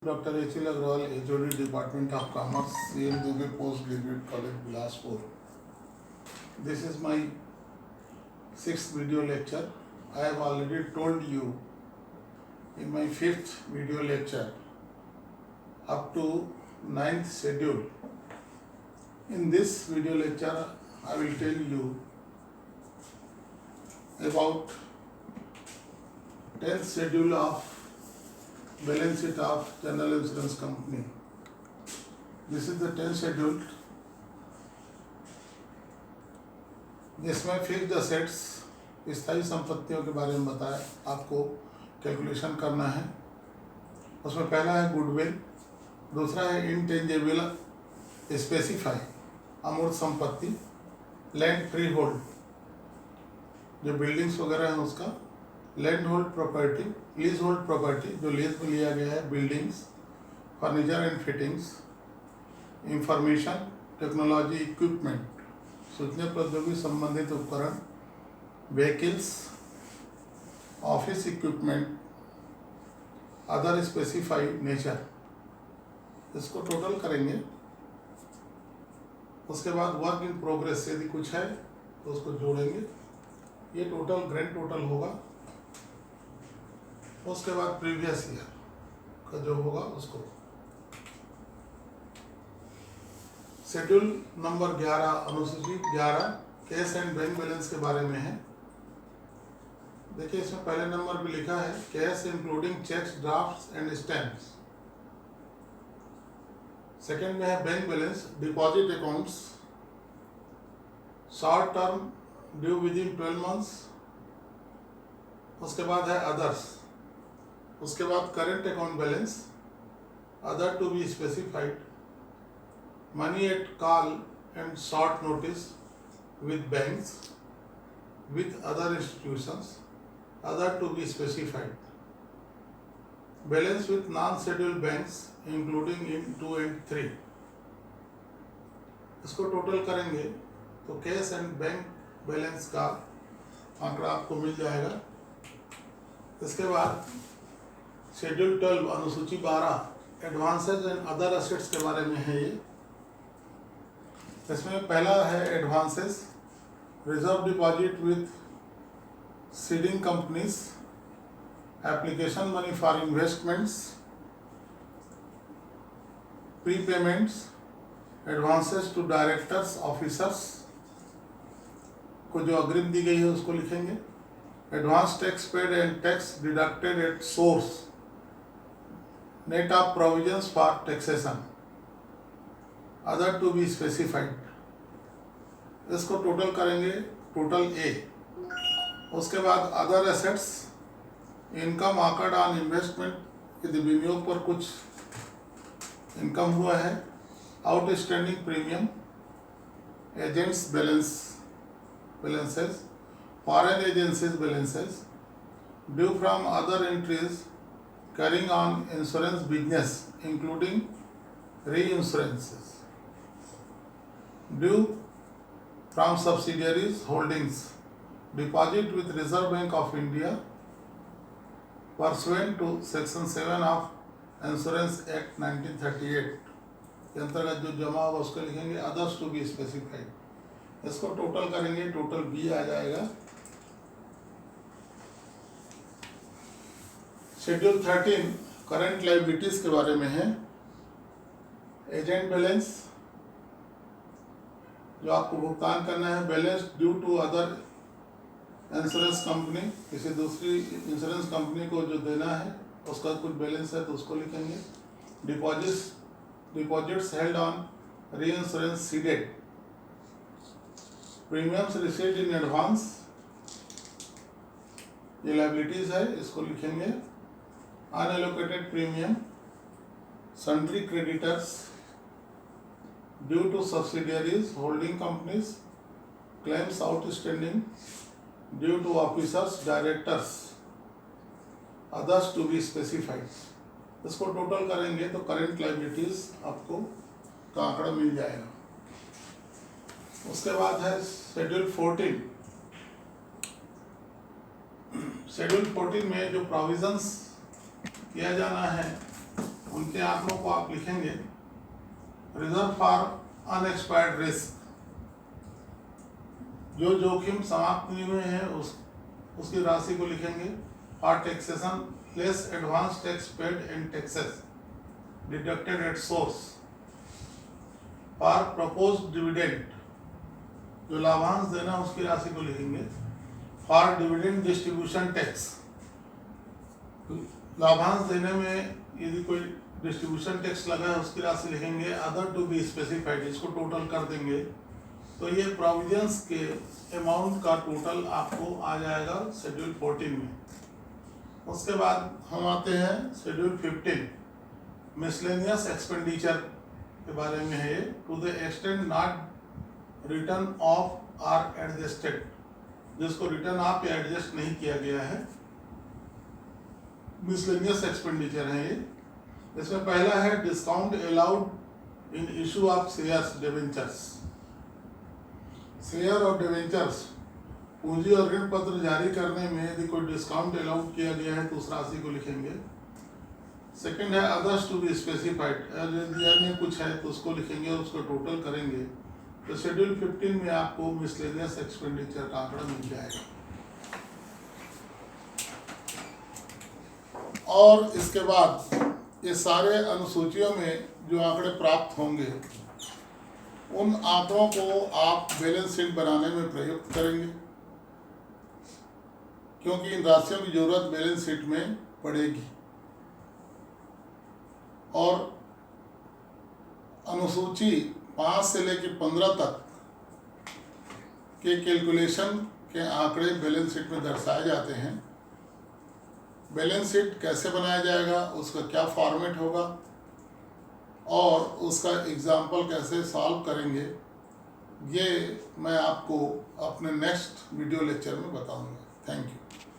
Dr. H.L. Agrawal, HOD Department of Commerce, CM Dubey Post Graduate College, Bilaspur. This is my 6th video lecture. I have already told you in my 5th video lecture up to 9th schedule. In this video lecture, I will tell you about 10th schedule of balance sheet of General Insurance Company. This is the 10th schedule, जिसमें fixed assets स्थायी संपत्तियों के बारे में बताया, आपको calculation करना है। उसमें पहला है गुडविल, दूसरा है इंटेंजिबल स्पेसिफाई अमूर्त संपत्ति, लैंड फ्री होल्ड जो बिल्डिंग्स वगैरह हैं उसका, land hold property, lease hold property जो लीज में लिया गया है, buildings, furniture and fittings, information technology equipment सूचना प्रौद्योगिकी संबंधित उपकरण, vehicles, office equipment, other specified nature, इसको टोटल करेंगे। उसके बाद वर्क इन प्रोग्रेस यदि कुछ है तो उसको जोड़ेंगे, ये टोटल ग्रैंड टोटल होगा। उसके बाद प्रीवियस ईयर का जो होगा उसको। शेड्यूल नंबर 11 अनुसूची 11 कैश एंड बैंक बैलेंस के बारे में है। देखिए इसमें पहले नंबर पे लिखा है cash including cheques, drafts and stamps. Second में है bank balance, deposit accounts, short term due within 12 months. उसके बाद है अदर्स, उसके बाद current account balance, other to be specified, money at call and short notice with banks with other institutions, other to be specified, balance with non scheduled banks including in 2 and 3। इसको total करेंगे तो cash and bank balance का आंकड़ा आपको मिल जाएगा। इसके बाद schedule 12 अनुसूची 12 एडवांसेज एंड अदर असेट्स के बारे में है ये। इसमें पहला है advances, reserve deposit with ceding companies, application money for investments, prepayments, advances to directors officers को जो अग्रिम दी गई है उसको लिखेंगे, advance tax paid and tax deducted at source, net of provisions for taxation, other to be specified. इसको total करेंगे, टोटल ए। उसके बाद other assets, income accrued on investment, यदि विनियोग पर कुछ इनकम हुआ है, outstanding premium, agents balances, foreign agencies balances, due from other entries carrying on insurance business including reinsurances, due from subsidiaries holdings, deposit with Reserve Bank of India pursuant to section 7 of Insurance Act 1938 के अंतर्गत जो जमा होगा उसको लिखेंगे, others to be specified. इसको total करेंगे, total B आ जाएगा। शेड्यूल 13 करंट लायबिलिटीज के बारे में है। एजेंट बैलेंस जो आपको भुगतान करना है, balance due to other insurance company, किसी दूसरी इंश्योरेंस कंपनी को जो देना है उसका कुछ बैलेंस है तो उसको लिखेंगे। Deposits held on reinsurance ceded, premiums received in advance, ये लायबिलिटीज है, इसको लिखेंगे। Unallocated premium, sundry creditors due to subsidiaries holding companies, claims outstanding due to officers directors, others to be specified. इसको total करेंगे तो current liabilities आपको का आंकड़ा मिल जाएगा। उसके बाद है शेड्यूल 14। शेड्यूल 14 में जो प्रोविजंस किया जाना है उनके आंकड़ों को आप लिखेंगे। रिजर्व फॉर अनएक्सपायर्ड रिस्क, जो जोखिम समाप्त नहीं हुए हैं उसकी राशि को लिखेंगे। For taxation less advance tax paid in taxes deducted at source. For proposed dividend, जो लाभांश देना उसकी राशि को लिखेंगे। फॉर डिविडेंड डिस्ट्रीब्यूशन टैक्स, लाभांश देने में यदि कोई डिस्ट्रीब्यूशन टैक्स लगा है उसकी राशि लिखेंगे। अदर टू बी स्पेसिफाइड, इसको टोटल कर देंगे। तो ये प्रोविजंस के अमाउंट का टोटल आपको आ जाएगा शेड्यूल 14 में। उसके बाद हम आते हैं शेड्यूल 15, मिसलेनियस एक्सपेंडिचर के बारे में है। To the extent not written off or adjusted, जिसको रिटर्न ऑफ या एडजस्ट नहीं किया गया है, मिसलेनियस एक्सपेंडिचर है ये। इसमें पहला है discount allowed in issue of shares debentures. Share और डिवेंचर्स, पूंजी और ऋण पत्र जारी करने में यदि कोई डिस्काउंट अलाउड किया गया है तो उस राशि को लिखेंगे। सेकंड है अदर्स टू बी स्पेसिफाइड, यदि अन्य कुछ है तो उसको लिखेंगे और उसको टोटल करेंगे। तो शेड्यूल 15 में आपको मिसलेनियस एक्सपेंडिचर का आंकड़ा मिल जाएगा। और इसके बाद ये सारे अनुसूचियों में जो आंकड़े प्राप्त होंगे उन आंकड़ों को आप बैलेंस शीट बनाने में प्रयुक्त करेंगे, क्योंकि इन राशियों की जरूरत बैलेंस शीट में पड़ेगी। और अनुसूची 5 से लेकर 15 तक के कैलकुलेशन के आंकड़े बैलेंस शीट में दर्शाए जाते हैं। बैलेंस शीट कैसे बनाया जाएगा, उसका क्या फॉर्मेट होगा और उसका एग्जाम्पल कैसे सॉल्व करेंगे, ये मैं आपको अपने नेक्स्ट वीडियो लेक्चर में बताऊंगा। Thank you.